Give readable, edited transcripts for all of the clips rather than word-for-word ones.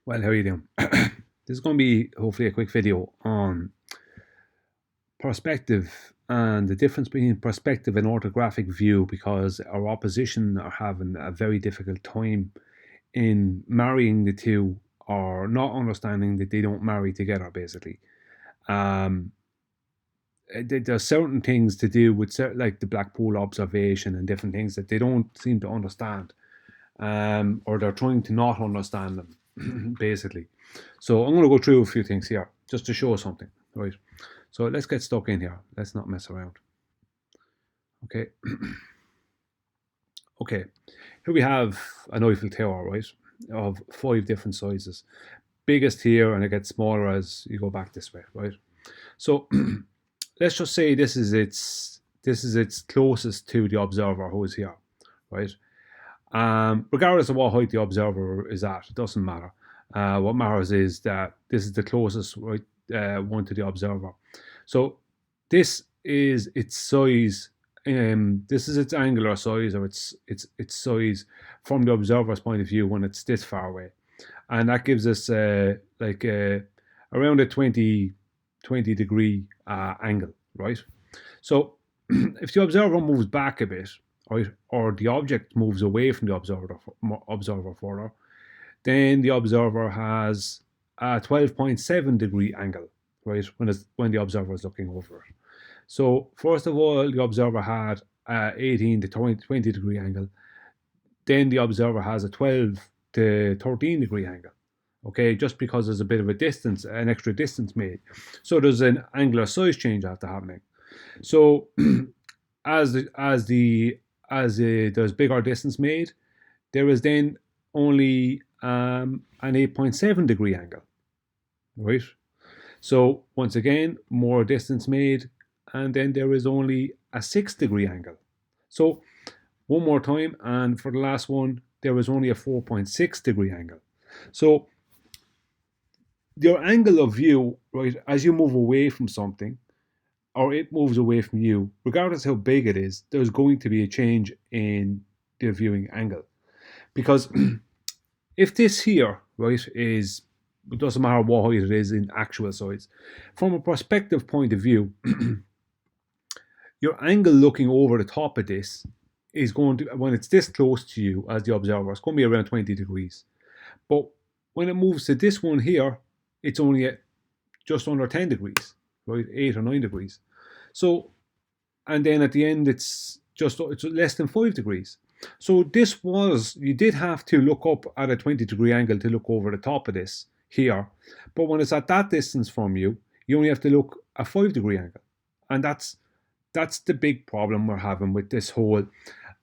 Well, how are you doing? This is going to be hopefully a quick video on perspective and the difference between perspective and orthographic view, because our opposition are having a very difficult time in marrying the two, or not understanding that they don't marry together, basically. Um, there's certain things to do with like the Blackpool observation and different things that they don't seem to understand, or they're trying to not understand them, basically. So I'm going to go through a few things here just to show something, right? So let's get stuck in here. Let's not mess around. Okay. Okay. Here we have an Eiffel Tower, right, of 5 different sizes. Biggest here, and it gets smaller as you go back this way, right? So let's just say this is its closest to the observer who is here, right? Regardless of what height the observer is at, it doesn't matter. What matters is that this is the closest one to the observer. So this is its size. This is its angular size, or its size from the observer's point of view when it's this far away, and that gives us around a 20 degree angle, right? So if the observer moves back a bit, right, or the object moves away from the observer further, then the observer has a 12.7 degree angle, right, when the observer is looking over it. So first of all, the observer had a 18 to 20 degree angle. Then the observer has a 12 to 13 degree angle. Okay, just because there's a bit of a distance, an extra distance made. So there's an angular size change after happening. So as there's bigger distance made, there is then only an 8.7 degree angle, right? So once again, more distance made, and then there is only a 6 degree angle. So one more time, and for the last one, there was only a 4.6 degree angle. So your angle of view, right, as you move away from something, or it moves away from you, regardless how big it is, there's going to be a change in the viewing angle. Because if this here, right, it doesn't matter what height it is in actual size, from a perspective point of view, your angle looking over the top of this is going to, when it's this close to you as the observer, it's going to be around 20 degrees. But when it moves to this one here, it's only at just under 10 degrees, right? 8 or 9 degrees. So, and then at the end, it's less than 5 degrees. So you did have to look up at a 20 degree angle to look over the top of this here. But when it's at that distance from you, you only have to look a 5 degree angle. And that's the big problem we're having with this whole,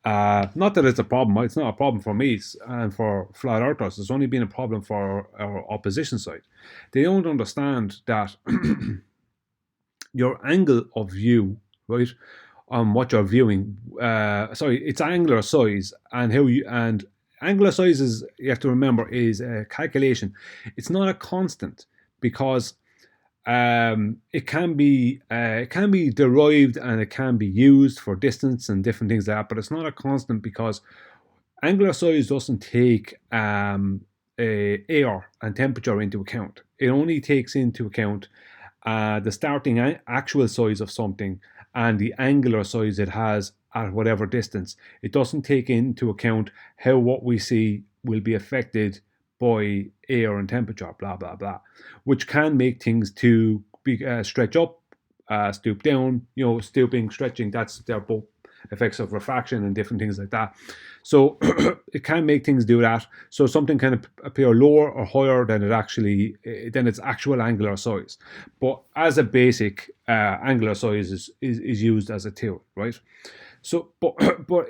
not that it's a problem, it's not a problem for me and for flat earthers, it's only been a problem for our opposition side. They don't understand that your angle of view, right, on what you're viewing, it's angular size, and angular size is, you have to remember, is a calculation. It's not a constant, because it can be derived, and it can be used for distance and different things like that, but it's not a constant, because angular size doesn't take air and temperature into account. It only takes into account the starting actual size of something and the angular size it has at whatever distance. It doesn't take into account how what we see will be affected by air and temperature, blah, blah, blah, which can make things to be stretch up, stoop down, stooping, stretching. They're both effects of refraction and different things like that. So it can make things do that. So something can appear lower or higher than its actual angular size. But as a basic, angular size is used as a tool, right? So, but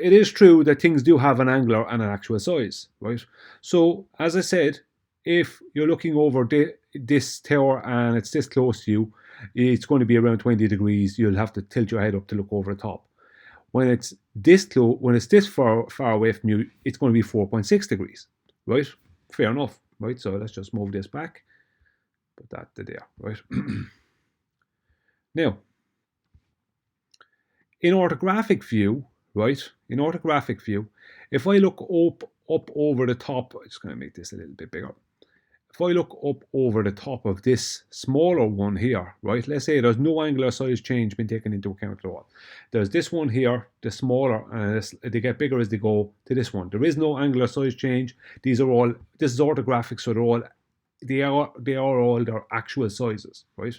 it is true that things do have an angular and an actual size, right? So, as I said, if you're looking over this tower and it's this close to you, it's going to be around 20 degrees. You'll have to tilt your head up to look over the top. When it's this close, when it's this far away from you, it's going to be 4.6 degrees, right? Fair enough, right? So let's just move this back, put that to there, right? Now, in orthographic view, right? In orthographic view, if I look up over the top, I'm just going to make this a little bit bigger. if I look up over the top of this smaller one here, right? Let's say there's no angular size change been taken into account at all. There's this one here, the smaller, and they get bigger as they go to this one. There is no angular size change. These are all, this is orthographic, so they are all their actual sizes, right?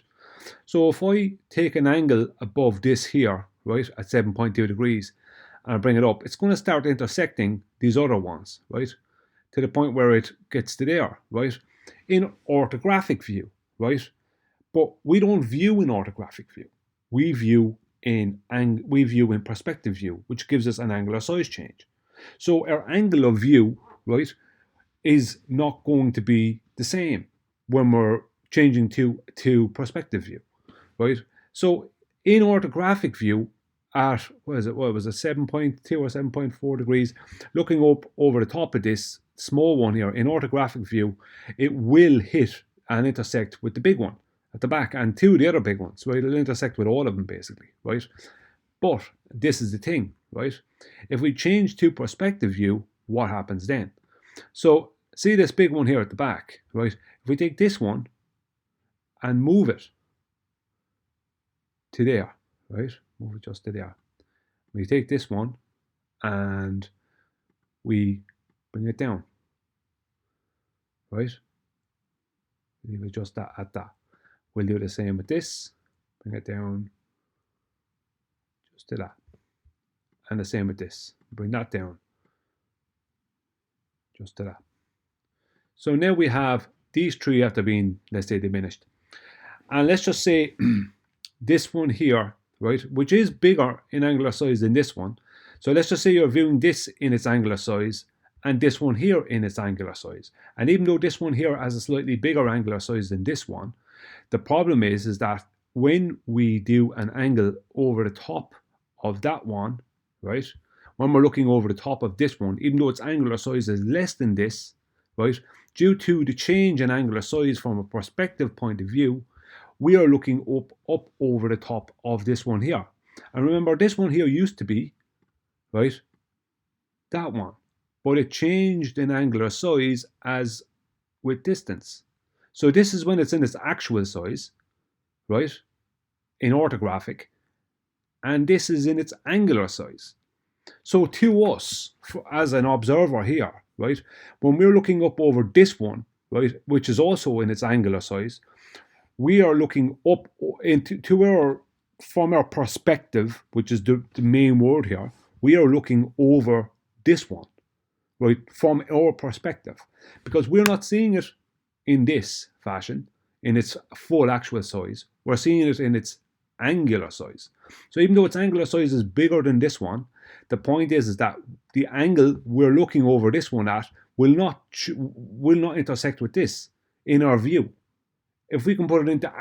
So if I take an angle above this here, right, at 7.2 degrees, and I bring it up, it's going to start intersecting these other ones, right, to the point where it gets to there, right, in orthographic view, right? But we don't view in orthographic view. We view in perspective view, which gives us an angular size change. So our angle of view, right, is not going to be the same when we're changing to perspective view, right? So in orthographic view, at what was it 7.2 or 7.4 degrees, looking up over the top of this small one here, in orthographic view, it will hit and intersect with the big one at the back and two of the other big ones. So it'll intersect with all of them basically, right? But this is the thing, right? If we change to perspective view, what happens then? So see this big one here at the back, right? If we take this one and move it to there, right? Move it just to there. We take this one and we bring it down, right? Leave it just at that. We'll do the same with this. Bring it down just to that. And the same with this. Bring that down just to that. So now we have these three after being, let's say, diminished. And let's just say this one here, right, which is bigger in angular size than this one. So let's just say you're viewing this in its angular size and this one here in its angular size. And even though this one here has a slightly bigger angular size than this one, the problem is that when we do an angle over the top of that one, right, when we're looking over the top of this one, even though its angular size is less than this, right, due to the change in angular size from a perspective point of view, we are looking up over the top of this one here. And remember, this one here used to be, right, that one. But it changed in angular size as with distance. So this is when it's in its actual size, right, in orthographic. And this is in its angular size. So to us, as an observer here, right, when we're looking up over this one, right, which is also in its angular size, we are looking up from our perspective, which is the main word here, we are looking over this one, right, from our perspective, because we're not seeing it in this fashion, in its full actual size. We're seeing it in its angular size. So even though its angular size is bigger than this one, the point is that the angle we're looking over this one at will not intersect with this in our view. If we can put it into,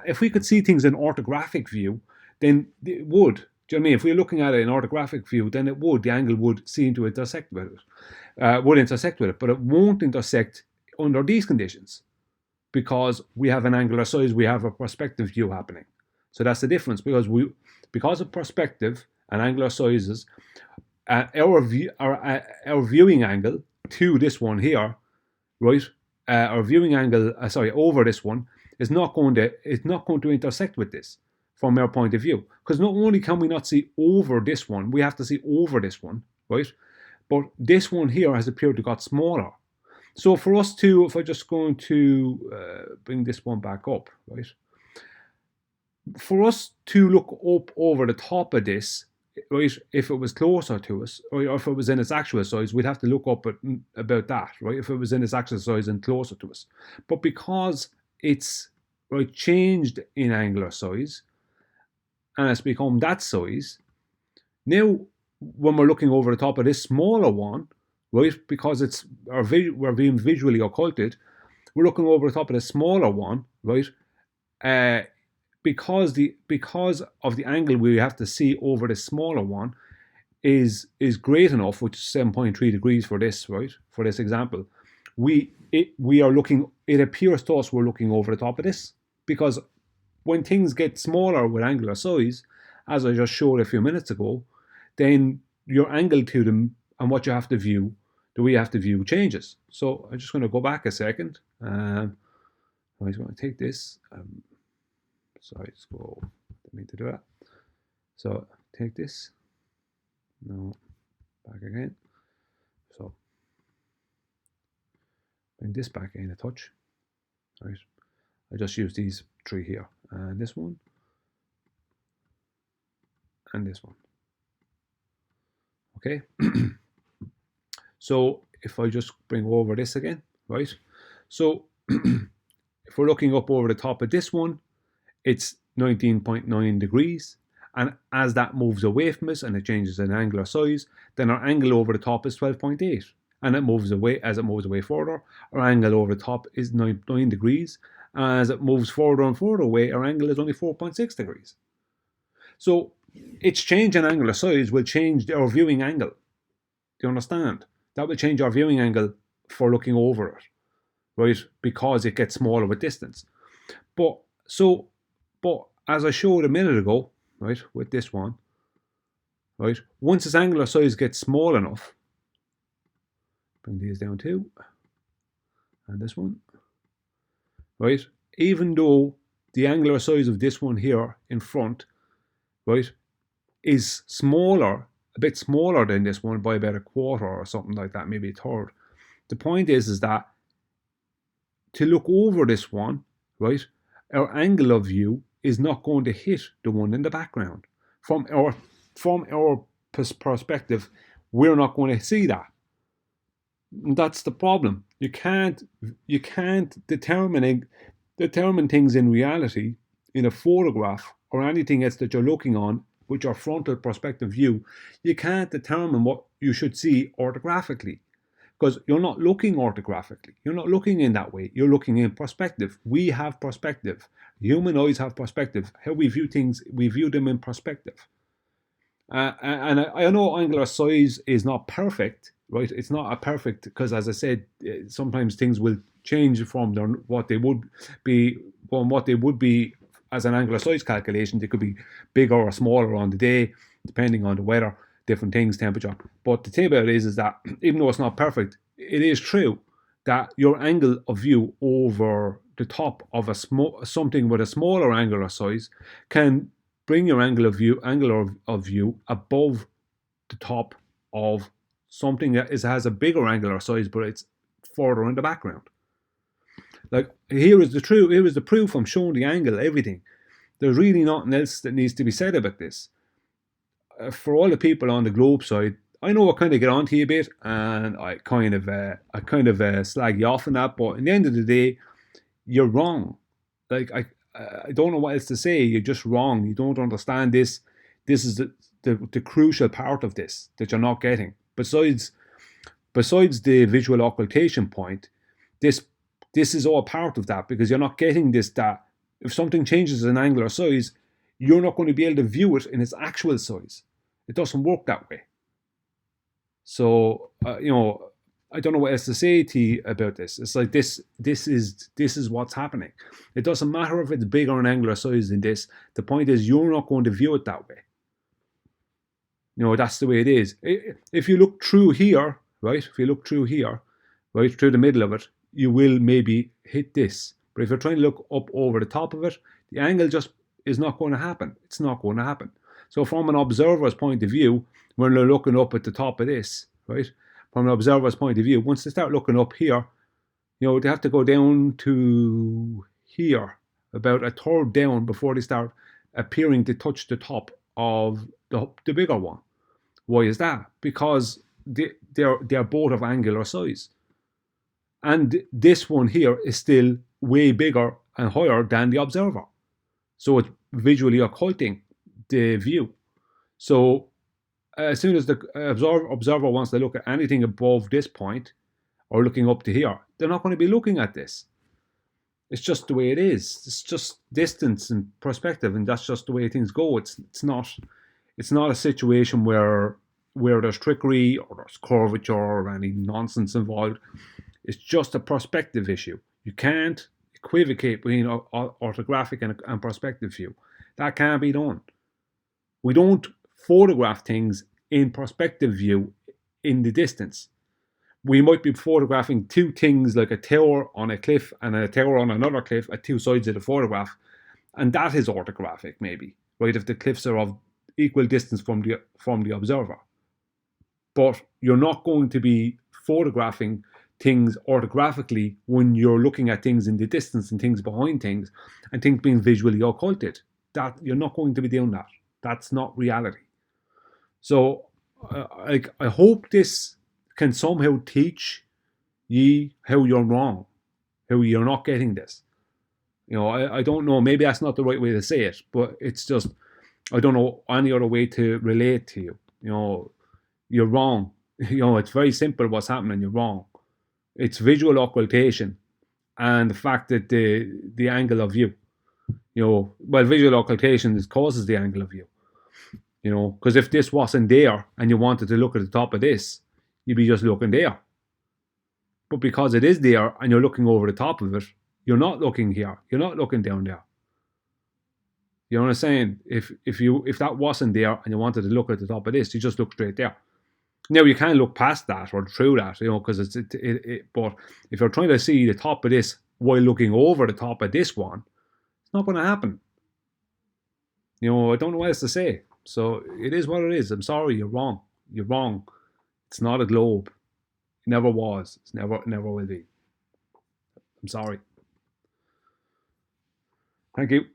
if we could see things in orthographic view, then it would. Do you know what I mean? If we're looking at it in orthographic view, then it would. The angle would seem to intersect with it. Would intersect with it, but it won't intersect under these conditions because we have an angular size, we have a perspective view happening. So that's the difference, because of perspective and angular sizes, our viewing angle to this one here, right? Our viewing angle, over this one is not going to intersect with this from our point of view, because not only can we not see over this one, we have to see over this one, right? But this one here has appeared to got smaller. So for us to, if I just going to bring this one back up, right? For us to look up over the top of this, right, if it was closer to us, or if it was in its actual size, we'd have to look up at about that, right, if it was in its actual size and closer to us. But because it's, right, changed in angular size, and it's become that size, now when we're looking over the top of this smaller one, right, because we're being visually occulted, we're looking over the top of the smaller one, right, because of the angle we have to see over the smaller one is great enough, which is 7.3 degrees for this, right? For this example, it appears to us we're looking over the top of this, because when things get smaller with angular size, as I just showed a few minutes ago, then your angle to them and what you have to view the way you have to view changes. So I'm just going to go back a second. I'm just going to take this. Sorry, let's go. Didn't mean to do that. So take this. No, back again. So bring this back in a touch. All right. I just use these three here, and this one, and this one. Okay. So if I just bring over this again, right? So if we're looking up over the top of this one, it's 19.9 degrees. And as that moves away from us and it changes in angular size, then our angle over the top is 12.8. And it moves away, as it moves away further, our angle over the top is 9 degrees. As it moves further and further away, our angle is only 4.6 degrees. So its change in angular size will change our viewing angle. Do you understand? That will change our viewing angle for looking over it, right? Because it gets smaller with distance. But as I showed a minute ago, right, with this one, right, once its angular size gets small enough, bring these down too, and this one, right, even though the angular size of this one here in front, right, is smaller, a bit smaller than this one by about a quarter or something like that, maybe a third. The point is that to look over this one, right, our angle of view is not going to hit the one in the background. From our perspective, we're not going to see that. And that's the problem. You can't determine things in reality in a photograph or anything else that you're looking on with your frontal perspective view. You can't determine what you should see orthographically, because you're not looking orthographically. You're not looking in that way. You're looking in perspective. We have perspective. Human eyes have perspective. How we view things, we view them in perspective. And I know angular size is not perfect, right? It's not a perfect, because as I said, sometimes things will change from what they would be as an angular size calculation. They could be bigger or smaller on the day, depending on the weather, different things, temperature. But the thing about it is that even though it's not perfect, it is true that your angle of view over the top of something with a smaller angular size can bring your angle of view above the top of something that has a bigger angular size, but it's further in the background. Like here is the proof. I'm showing the angle, everything. There's really nothing else that needs to be said about this. For all the people on the globe side, I know I kind of get onto you a bit, and I kind of slag you off on that. But in the end of the day, you're wrong. Like I don't know what else to say. You're just wrong. You don't understand this. This is the crucial part of this that you're not getting. Besides the visual occultation point, this is all part of that, because you're not getting this, that if something changes in angular size, you're not going to be able to view it in its actual size. It doesn't work that way. So I don't know what else to say to you about this. It's like this is what's happening. It doesn't matter if it's bigger in angular size than this. The point is, you're not going to view it that way. That's the way it is. If you look through here, right? If you look through here, right, through the middle of it, you will maybe hit this. But if you're trying to look up over the top of it, the angle just is not going to happen. It's not going to happen. So from an observer's point of view, when they're looking up at the top of this, right? From an observer's point of view, once they start looking up here, they have to go down to here, about a third down, before they start appearing to touch the top of the bigger one. Why is that? Because they're both of angular size. And this one here is still way bigger and higher than the observer. So it's visually occulting the view. So as soon as the observer wants to look at anything above this point, or looking up to here, they're not going to be looking at this. It's just the way it is. It's just distance and perspective, and that's just the way things go. It's not a situation where there's trickery or there's curvature or any nonsense involved. It's just a perspective issue. You can't equivocate between orthographic and perspective view. That can't be done. We don't photograph things in perspective view in the distance. we might be photographing two things like a tower on a cliff and a tower on another cliff at two sides of the photograph, and that is orthographic, maybe, right? If the cliffs are of equal distance from the observer, but you're not going to be photographing things orthographically when you're looking at things in the distance and things behind things and things being visually occulted. That you're not going to be doing that. That's not reality. So, I hope this can somehow teach ye how you're wrong, how you're not getting this. I don't know. Maybe that's not the right way to say it, but it's just I don't know any other way to relate to you. You're wrong. It's very simple what's happening. You're wrong. It's visual occultation, and the fact that the angle of view. Visual occultation causes the angle of view. Because if this wasn't there and you wanted to look at the top of this, you'd be just looking there. But because it is there and you're looking over the top of it, you're not looking here. You're not looking down there. You know what I'm saying? If that wasn't there and you wanted to look at the top of this, you just look straight there. Now you can't look past that or through that, because but if you're trying to see the top of this while looking over the top of this one, it's not going to happen. I don't know what else to say. So it is what it is. I'm sorry, you're wrong. You're wrong. It's not a globe. It never was. It never will be. I'm sorry. Thank you.